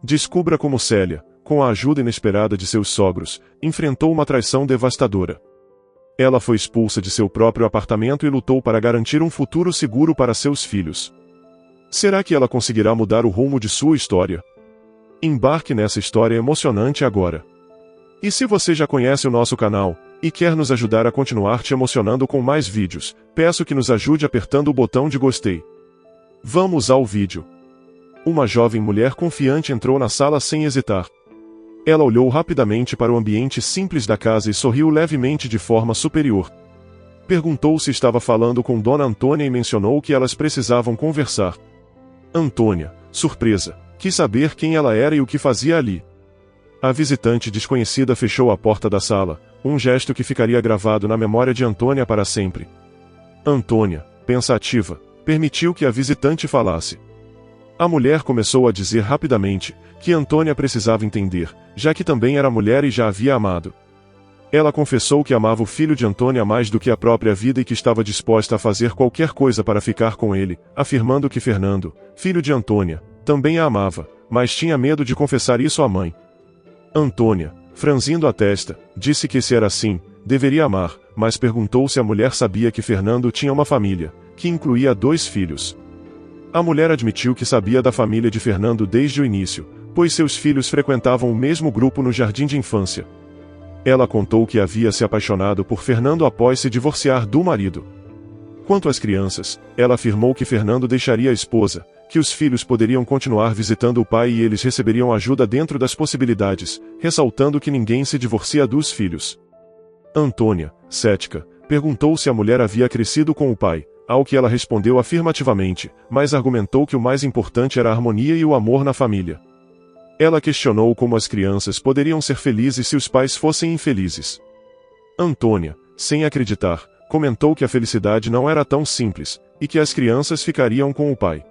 Descubra como Célia, com a ajuda inesperada de seus sogros, enfrentou uma traição devastadora. Ela foi expulsa de seu próprio apartamento e lutou para garantir um futuro seguro para seus filhos. Será que ela conseguirá mudar o rumo de sua história? Embarque nessa história emocionante agora. E se você já conhece o nosso canal, e quer nos ajudar a continuar te emocionando com mais vídeos, peço que nos ajude apertando o botão de gostei. Vamos ao vídeo. Uma jovem mulher confiante entrou na sala sem hesitar. Ela olhou rapidamente para o ambiente simples da casa e sorriu levemente de forma superior. Perguntou se estava falando com Dona Antônia e mencionou que elas precisavam conversar. Antônia, surpresa, quis saber quem ela era e o que fazia ali. A visitante desconhecida fechou a porta da sala, um gesto que ficaria gravado na memória de Antônia para sempre. Antônia, pensativa, permitiu que a visitante falasse. A mulher começou a dizer rapidamente que Antônia precisava entender, já que também era mulher e já havia amado. Ela confessou que amava o filho de Antônia mais do que a própria vida e que estava disposta a fazer qualquer coisa para ficar com ele, afirmando que Fernando, filho de Antônia, também a amava, mas tinha medo de confessar isso à mãe. Antônia, franzindo a testa, disse que se era assim, deveria amar, mas perguntou se a mulher sabia que Fernando tinha uma família, que incluía 2 filhos. A mulher admitiu que sabia da família de Fernando desde o início, pois seus filhos frequentavam o mesmo grupo no jardim de infância. Ela contou que havia se apaixonado por Fernando após se divorciar do marido. Quanto às crianças, ela afirmou que Fernando deixaria a esposa, que os filhos poderiam continuar visitando o pai e eles receberiam ajuda dentro das possibilidades, ressaltando que ninguém se divorcia dos filhos. Antônia, cética, perguntou se a mulher havia crescido com o pai, ao que ela respondeu afirmativamente, mas argumentou que o mais importante era a harmonia e o amor na família. Ela questionou como as crianças poderiam ser felizes se os pais fossem infelizes. Antônia, sem acreditar, comentou que a felicidade não era tão simples, e que as crianças ficariam com o pai.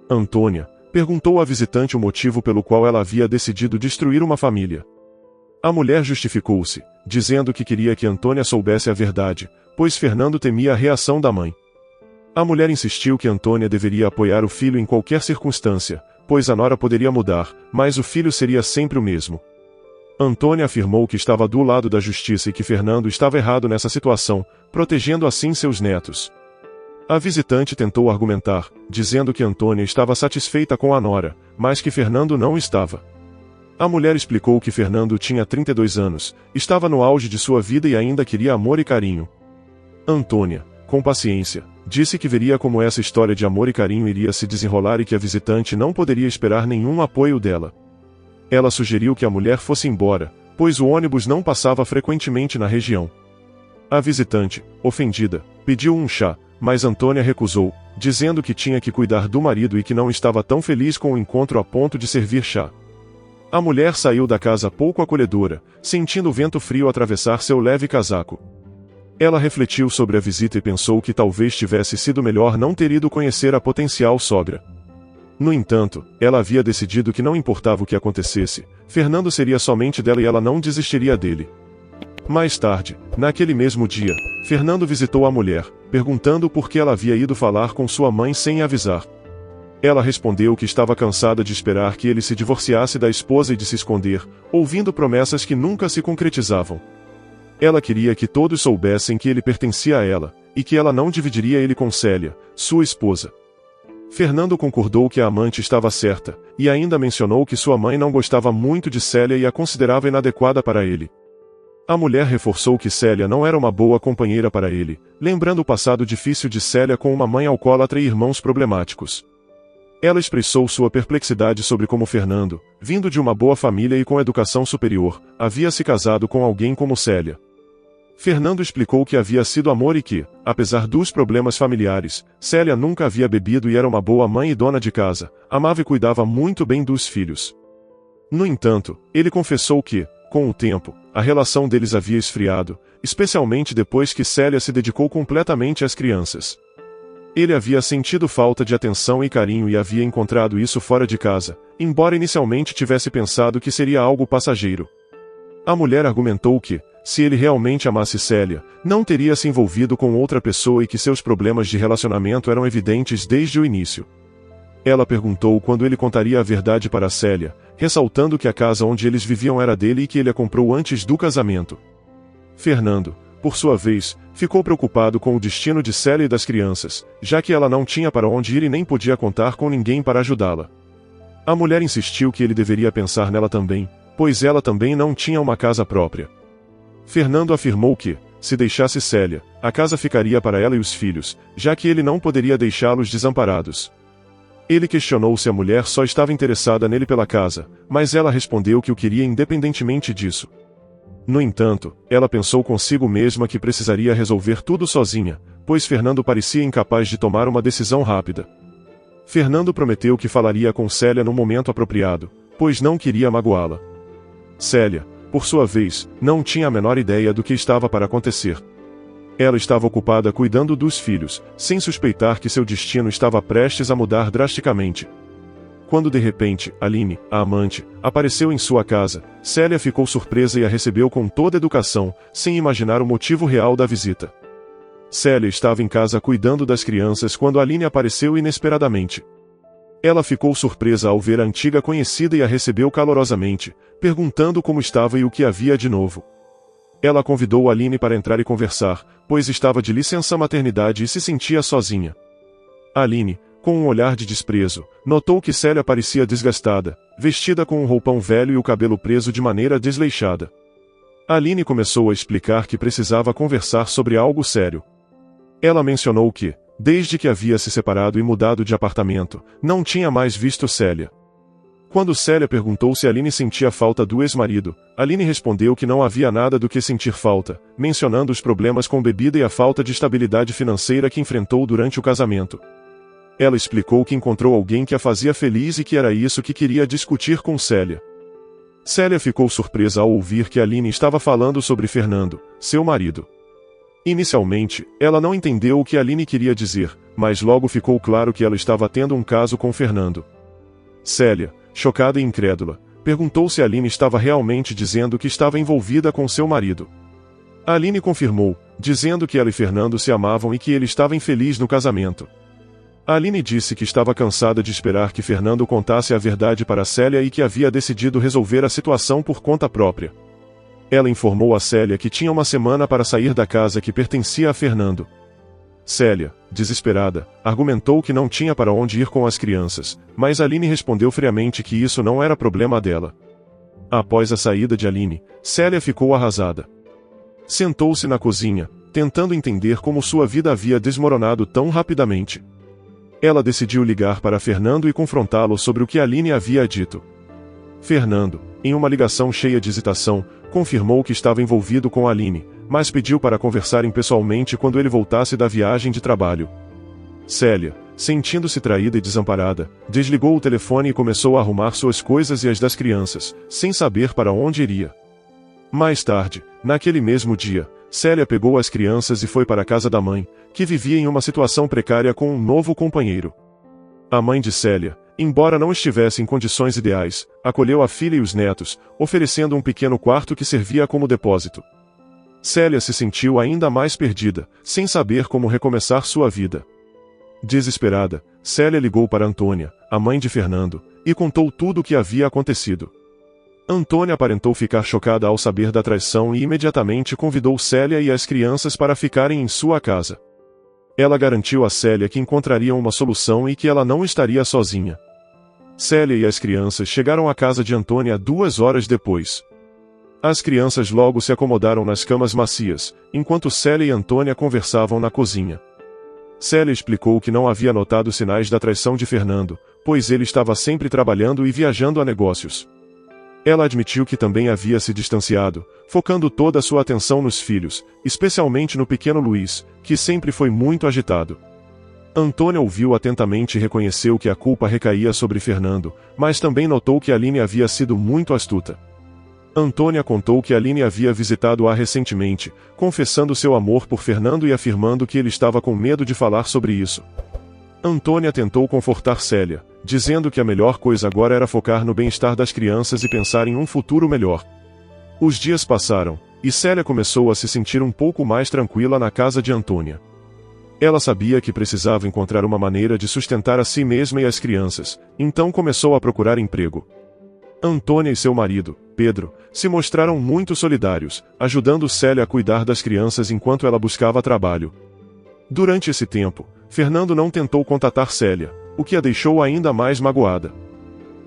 Antônia perguntou à visitante o motivo pelo qual ela havia decidido destruir uma família. A mulher justificou-se, dizendo que queria que Antônia soubesse a verdade, pois Fernando temia a reação da mãe. A mulher insistiu que Antônia deveria apoiar o filho em qualquer circunstância, pois a nora poderia mudar, mas o filho seria sempre o mesmo. Antônia afirmou que estava do lado da justiça e que Fernando estava errado nessa situação, protegendo assim seus netos. A visitante tentou argumentar, dizendo que Antônia estava satisfeita com a nora, mas que Fernando não estava. A mulher explicou que Fernando tinha 32 anos, estava no auge de sua vida e ainda queria amor e carinho. Antônia, com paciência, disse que veria como essa história de amor e carinho iria se desenrolar e que a visitante não poderia esperar nenhum apoio dela. Ela sugeriu que a mulher fosse embora, pois o ônibus não passava frequentemente na região. A visitante, ofendida, pediu um chá, mas Antônia recusou, dizendo que tinha que cuidar do marido e que não estava tão feliz com o encontro a ponto de servir chá. A mulher saiu da casa pouco acolhedora, sentindo o vento frio atravessar seu leve casaco. Ela refletiu sobre a visita e pensou que talvez tivesse sido melhor não ter ido conhecer a potencial sogra. No entanto, ela havia decidido que não importava o que acontecesse, Fernando seria somente dela e ela não desistiria dele. Mais tarde, naquele mesmo dia, Fernando visitou a mulher, perguntando por que ela havia ido falar com sua mãe sem avisar. Ela respondeu que estava cansada de esperar que ele se divorciasse da esposa e de se esconder, ouvindo promessas que nunca se concretizavam. Ela queria que todos soubessem que ele pertencia a ela, e que ela não dividiria ele com Célia, sua esposa. Fernando concordou que a amante estava certa, e ainda mencionou que sua mãe não gostava muito de Célia e a considerava inadequada para ele. A mulher reforçou que Célia não era uma boa companheira para ele, lembrando o passado difícil de Célia com uma mãe alcoólatra e irmãos problemáticos. Ela expressou sua perplexidade sobre como Fernando, vindo de uma boa família e com educação superior, havia se casado com alguém como Célia. Fernando explicou que havia sido amor e que, apesar dos problemas familiares, Célia nunca havia bebido e era uma boa mãe e dona de casa, amava e cuidava muito bem dos filhos. No entanto, ele confessou que, com o tempo, a relação deles havia esfriado, especialmente depois que Célia se dedicou completamente às crianças. Ele havia sentido falta de atenção e carinho e havia encontrado isso fora de casa, embora inicialmente tivesse pensado que seria algo passageiro. A mulher argumentou que, se ele realmente amasse Célia, não teria se envolvido com outra pessoa e que seus problemas de relacionamento eram evidentes desde o início. Ela perguntou quando ele contaria a verdade para Célia, ressaltando que a casa onde eles viviam era dele e que ele a comprou antes do casamento. Fernando, por sua vez, ficou preocupado com o destino de Célia e das crianças, já que ela não tinha para onde ir e nem podia contar com ninguém para ajudá-la. A mulher insistiu que ele deveria pensar nela também, pois ela também não tinha uma casa própria. Fernando afirmou que, se deixasse Célia, a casa ficaria para ela e os filhos, já que ele não poderia deixá-los desamparados. Ele questionou se a mulher só estava interessada nele pela casa, mas ela respondeu que o queria independentemente disso. No entanto, ela pensou consigo mesma que precisaria resolver tudo sozinha, pois Fernando parecia incapaz de tomar uma decisão rápida. Fernando prometeu que falaria com Célia no momento apropriado, pois não queria magoá-la. Célia, por sua vez, não tinha a menor ideia do que estava para acontecer. Ela estava ocupada cuidando dos filhos, sem suspeitar que seu destino estava prestes a mudar drasticamente. Quando de repente, Aline, a amante, apareceu em sua casa, Célia ficou surpresa e a recebeu com toda educação, sem imaginar o motivo real da visita. Célia estava em casa cuidando das crianças quando Aline apareceu inesperadamente. Ela ficou surpresa ao ver a antiga conhecida e a recebeu calorosamente, perguntando como estava e o que havia de novo. Ela convidou Aline para entrar e conversar, pois estava de licença maternidade e se sentia sozinha. Aline, com um olhar de desprezo, notou que Célia parecia desgastada, vestida com um roupão velho e o cabelo preso de maneira desleixada. Aline começou a explicar que precisava conversar sobre algo sério. Ela mencionou que, desde que havia se separado e mudado de apartamento, não tinha mais visto Célia. Quando Célia perguntou se Aline sentia falta do ex-marido, Aline respondeu que não havia nada do que sentir falta, mencionando os problemas com bebida e a falta de estabilidade financeira que enfrentou durante o casamento. Ela explicou que encontrou alguém que a fazia feliz e que era isso que queria discutir com Célia. Célia ficou surpresa ao ouvir que Aline estava falando sobre Fernando, seu marido. Inicialmente, ela não entendeu o que Aline queria dizer, mas logo ficou claro que ela estava tendo um caso com Fernando. Célia, chocada e incrédula, perguntou se Aline estava realmente dizendo que estava envolvida com seu marido. Aline confirmou, dizendo que ela e Fernando se amavam e que ele estava infeliz no casamento. Aline disse que estava cansada de esperar que Fernando contasse a verdade para Célia e que havia decidido resolver a situação por conta própria. Ela informou a Célia que tinha uma semana para sair da casa que pertencia a Fernando. Célia, desesperada, argumentou que não tinha para onde ir com as crianças, mas Aline respondeu friamente que isso não era problema dela. Após a saída de Aline, Célia ficou arrasada. Sentou-se na cozinha, tentando entender como sua vida havia desmoronado tão rapidamente. Ela decidiu ligar para Fernando e confrontá-lo sobre o que Aline havia dito. Fernando, em uma ligação cheia de hesitação, confirmou que estava envolvido com Aline, mas pediu para conversarem pessoalmente quando ele voltasse da viagem de trabalho. Célia, sentindo-se traída e desamparada, desligou o telefone e começou a arrumar suas coisas e as das crianças, sem saber para onde iria. Mais tarde, naquele mesmo dia, Célia pegou as crianças e foi para a casa da mãe, que vivia em uma situação precária com um novo companheiro. A mãe de Célia, embora não estivesse em condições ideais, acolheu a filha e os netos, oferecendo um pequeno quarto que servia como depósito. Célia se sentiu ainda mais perdida, sem saber como recomeçar sua vida. Desesperada, Célia ligou para Antônia, a mãe de Fernando, e contou tudo o que havia acontecido. Antônia aparentou ficar chocada ao saber da traição e imediatamente convidou Célia e as crianças para ficarem em sua casa. Ela garantiu a Célia que encontrariam uma solução e que ela não estaria sozinha. Célia e as crianças chegaram à casa de Antônia 2 horas depois. As crianças logo se acomodaram nas camas macias, enquanto Célia e Antônia conversavam na cozinha. Célia explicou que não havia notado sinais da traição de Fernando, pois ele estava sempre trabalhando e viajando a negócios. Ela admitiu que também havia se distanciado, focando toda a sua atenção nos filhos, especialmente no pequeno Luiz, que sempre foi muito agitado. Antônia ouviu atentamente e reconheceu que a culpa recaía sobre Fernando, mas também notou que Aline havia sido muito astuta. Antônia contou que Aline havia visitado-a recentemente, confessando seu amor por Fernando e afirmando que ele estava com medo de falar sobre isso. Antônia tentou confortar Célia, dizendo que a melhor coisa agora era focar no bem-estar das crianças e pensar em um futuro melhor. Os dias passaram, e Célia começou a se sentir um pouco mais tranquila na casa de Antônia. Ela sabia que precisava encontrar uma maneira de sustentar a si mesma e as crianças, então começou a procurar emprego. Antônia e seu marido, Pedro, se mostraram muito solidários, ajudando Célia a cuidar das crianças enquanto ela buscava trabalho. Durante esse tempo, Fernando não tentou contatar Célia, o que a deixou ainda mais magoada.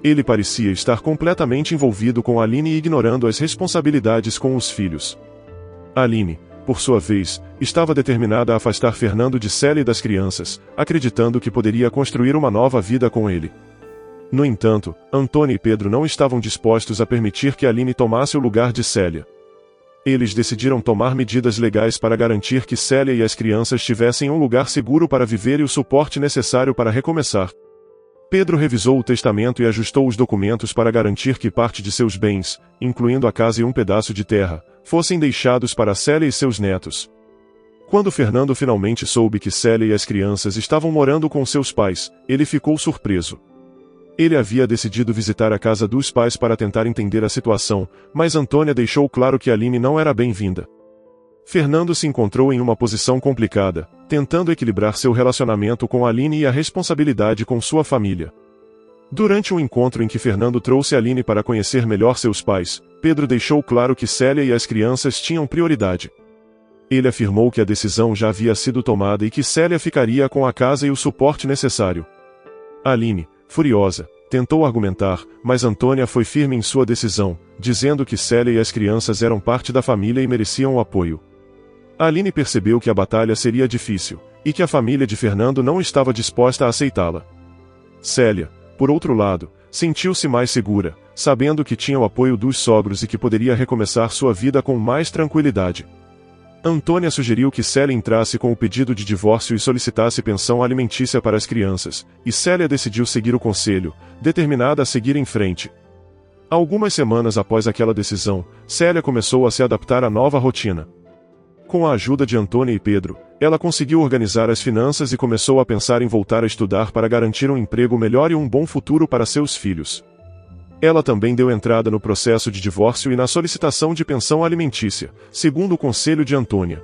Ele parecia estar completamente envolvido com Aline e ignorando as responsabilidades com os filhos. Aline, por sua vez, estava determinada a afastar Fernando de Célia e das crianças, acreditando que poderia construir uma nova vida com ele. No entanto, Antônia e Pedro não estavam dispostos a permitir que Aline tomasse o lugar de Célia. Eles decidiram tomar medidas legais para garantir que Célia e as crianças tivessem um lugar seguro para viver e o suporte necessário para recomeçar. Pedro revisou o testamento e ajustou os documentos para garantir que parte de seus bens, incluindo a casa e um pedaço de terra, fossem deixados para Célia e seus netos. Quando Fernando finalmente soube que Célia e as crianças estavam morando com seus pais, ele ficou surpreso. Ele havia decidido visitar a casa dos pais para tentar entender a situação, mas Antônia deixou claro que Aline não era bem-vinda. Fernando se encontrou em uma posição complicada, tentando equilibrar seu relacionamento com Aline e a responsabilidade com sua família. Durante um encontro em que Fernando trouxe Aline para conhecer melhor seus pais, Pedro deixou claro que Célia e as crianças tinham prioridade. Ele afirmou que a decisão já havia sido tomada e que Célia ficaria com a casa e o suporte necessário. Aline, furiosa, tentou argumentar, mas Antônia foi firme em sua decisão, dizendo que Célia e as crianças eram parte da família e mereciam o apoio. Aline percebeu que a batalha seria difícil, e que a família de Fernando não estava disposta a aceitá-la. Célia, por outro lado, sentiu-se mais segura, sabendo que tinha o apoio dos sogros e que poderia recomeçar sua vida com mais tranquilidade. Antônia sugeriu que Célia entrasse com o pedido de divórcio e solicitasse pensão alimentícia para as crianças, e Célia decidiu seguir o conselho, determinada a seguir em frente. Algumas semanas após aquela decisão, Célia começou a se adaptar à nova rotina. Com a ajuda de Antônia e Pedro, ela conseguiu organizar as finanças e começou a pensar em voltar a estudar para garantir um emprego melhor e um bom futuro para seus filhos. Ela também deu entrada no processo de divórcio e na solicitação de pensão alimentícia, segundo o conselho de Antônia.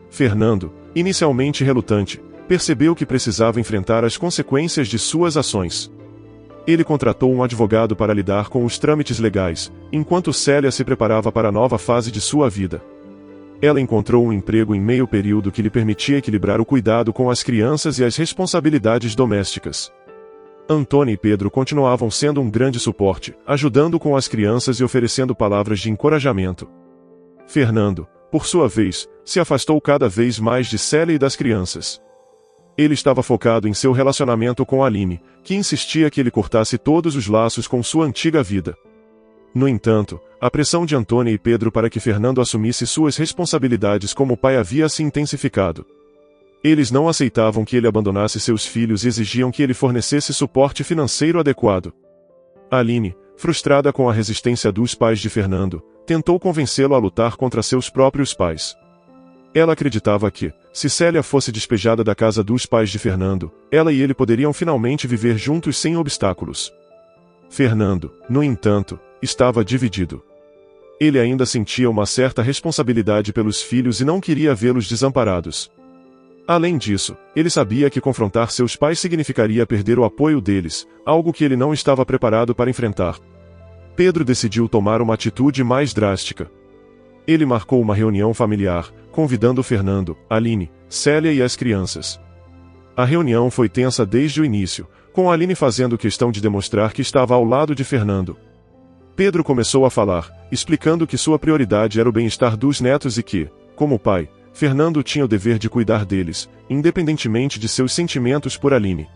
Fernando, inicialmente relutante, percebeu que precisava enfrentar as consequências de suas ações. Ele contratou um advogado para lidar com os trâmites legais, enquanto Célia se preparava para a nova fase de sua vida. Ela encontrou um emprego em meio período que lhe permitia equilibrar o cuidado com as crianças e as responsabilidades domésticas. Antônia e Pedro continuavam sendo um grande suporte, ajudando com as crianças e oferecendo palavras de encorajamento. Fernando, por sua vez, se afastou cada vez mais de Célia e das crianças. Ele estava focado em seu relacionamento com Aline, que insistia que ele cortasse todos os laços com sua antiga vida. No entanto, a pressão de Antônia e Pedro para que Fernando assumisse suas responsabilidades como pai havia se intensificado. Eles não aceitavam que ele abandonasse seus filhos e exigiam que ele fornecesse suporte financeiro adequado. Aline, frustrada com a resistência dos pais de Fernando, tentou convencê-lo a lutar contra seus próprios pais. Ela acreditava que, se Célia fosse despejada da casa dos pais de Fernando, ela e ele poderiam finalmente viver juntos sem obstáculos. Fernando, no entanto, estava dividido. Ele ainda sentia uma certa responsabilidade pelos filhos e não queria vê-los desamparados. Além disso, ele sabia que confrontar seus pais significaria perder o apoio deles, algo que ele não estava preparado para enfrentar. Pedro decidiu tomar uma atitude mais drástica. Ele marcou uma reunião familiar, convidando Fernando, Aline, Célia e as crianças. A reunião foi tensa desde o início, com Aline fazendo questão de demonstrar que estava ao lado de Fernando. Pedro começou a falar, explicando que sua prioridade era o bem-estar dos netos e que, como pai, Fernando tinha o dever de cuidar deles, independentemente de seus sentimentos por Aline.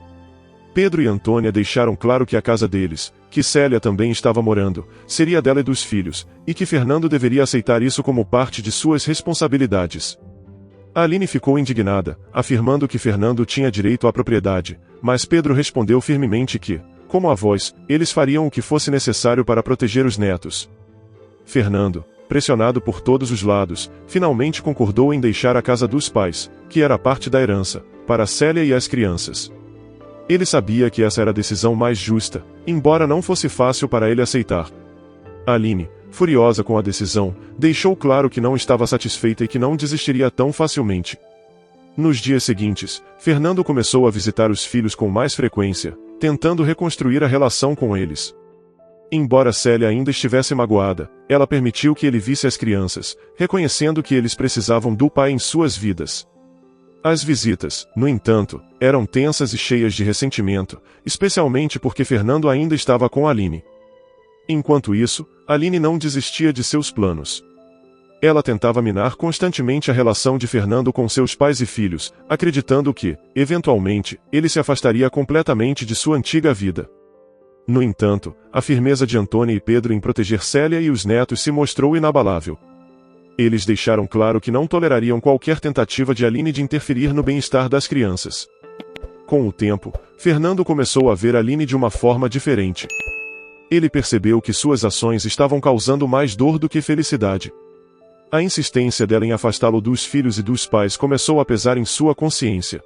Pedro e Antônia deixaram claro que a casa deles, que Célia também estava morando, seria dela e dos filhos, e que Fernando deveria aceitar isso como parte de suas responsabilidades. Aline ficou indignada, afirmando que Fernando tinha direito à propriedade, mas Pedro respondeu firmemente que, como avós, eles fariam o que fosse necessário para proteger os netos. Fernando, pressionado por todos os lados, finalmente concordou em deixar a casa dos pais, que era parte da herança, para Célia e as crianças. Ele sabia que essa era a decisão mais justa, embora não fosse fácil para ele aceitar. Aline, furiosa com a decisão, deixou claro que não estava satisfeita e que não desistiria tão facilmente. Nos dias seguintes, Fernando começou a visitar os filhos com mais frequência, tentando reconstruir a relação com eles. Embora Célia ainda estivesse magoada, ela permitiu que ele visse as crianças, reconhecendo que eles precisavam do pai em suas vidas. As visitas, no entanto, eram tensas e cheias de ressentimento, especialmente porque Fernando ainda estava com Aline. Enquanto isso, Aline não desistia de seus planos. Ela tentava minar constantemente a relação de Fernando com seus pais e filhos, acreditando que, eventualmente, ele se afastaria completamente de sua antiga vida. No entanto, a firmeza de Antônia e Pedro em proteger Célia e os netos se mostrou inabalável. Eles deixaram claro que não tolerariam qualquer tentativa de Aline de interferir no bem-estar das crianças. Com o tempo, Fernando começou a ver Aline de uma forma diferente. Ele percebeu que suas ações estavam causando mais dor do que felicidade. A insistência dela em afastá-lo dos filhos e dos pais começou a pesar em sua consciência.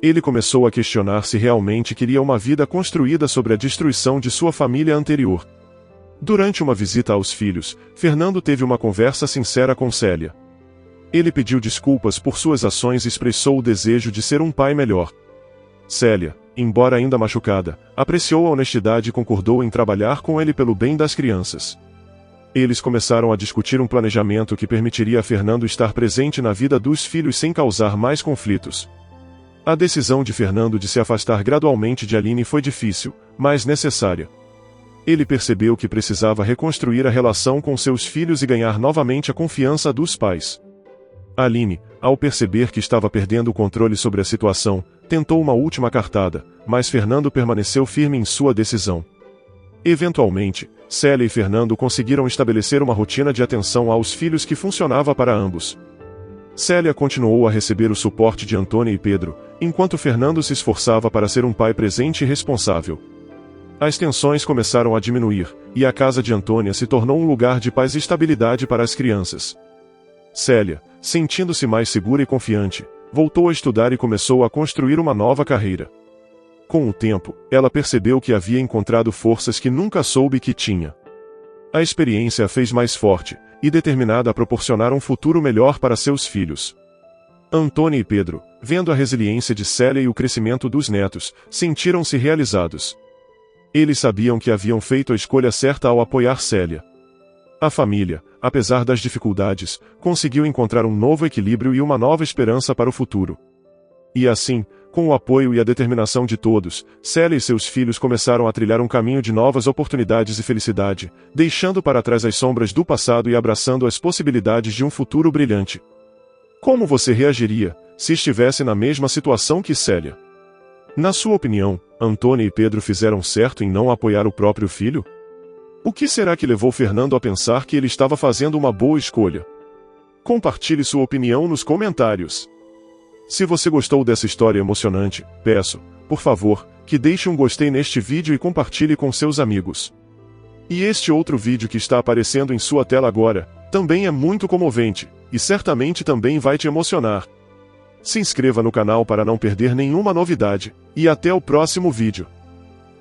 Ele começou a questionar se realmente queria uma vida construída sobre a destruição de sua família anterior. Durante uma visita aos filhos, Fernando teve uma conversa sincera com Célia. Ele pediu desculpas por suas ações e expressou o desejo de ser um pai melhor. Célia, embora ainda machucada, apreciou a honestidade e concordou em trabalhar com ele pelo bem das crianças. Eles começaram a discutir um planejamento que permitiria a Fernando estar presente na vida dos filhos sem causar mais conflitos. A decisão de Fernando de se afastar gradualmente de Aline foi difícil, mas necessária. Ele percebeu que precisava reconstruir a relação com seus filhos e ganhar novamente a confiança dos pais. Aline, ao perceber que estava perdendo o controle sobre a situação, tentou uma última cartada, mas Fernando permaneceu firme em sua decisão. Eventualmente, Célia e Fernando conseguiram estabelecer uma rotina de atenção aos filhos que funcionava para ambos. Célia continuou a receber o suporte de Antônia e Pedro, enquanto Fernando se esforçava para ser um pai presente e responsável. As tensões começaram a diminuir, e a casa de Antônia se tornou um lugar de paz e estabilidade para as crianças. Célia, sentindo-se mais segura e confiante, voltou a estudar e começou a construir uma nova carreira. Com o tempo, ela percebeu que havia encontrado forças que nunca soube que tinha. A experiência a fez mais forte, e determinada a proporcionar um futuro melhor para seus filhos. Antônia e Pedro, vendo a resiliência de Célia e o crescimento dos netos, sentiram-se realizados. Eles sabiam que haviam feito a escolha certa ao apoiar Célia. A família, apesar das dificuldades, conseguiu encontrar um novo equilíbrio e uma nova esperança para o futuro. E assim, com o apoio e a determinação de todos, Célia e seus filhos começaram a trilhar um caminho de novas oportunidades e felicidade, deixando para trás as sombras do passado e abraçando as possibilidades de um futuro brilhante. Como você reagiria, se estivesse na mesma situação que Célia? Na sua opinião, Antônia e Pedro fizeram certo em não apoiar o próprio filho? O que será que levou Fernando a pensar que ele estava fazendo uma boa escolha? Compartilhe sua opinião nos comentários. Se você gostou dessa história emocionante, peço, por favor, que deixe um gostei neste vídeo e compartilhe com seus amigos. E este outro vídeo que está aparecendo em sua tela agora, também é muito comovente, e certamente também vai te emocionar. Se inscreva no canal para não perder nenhuma novidade, e até o próximo vídeo.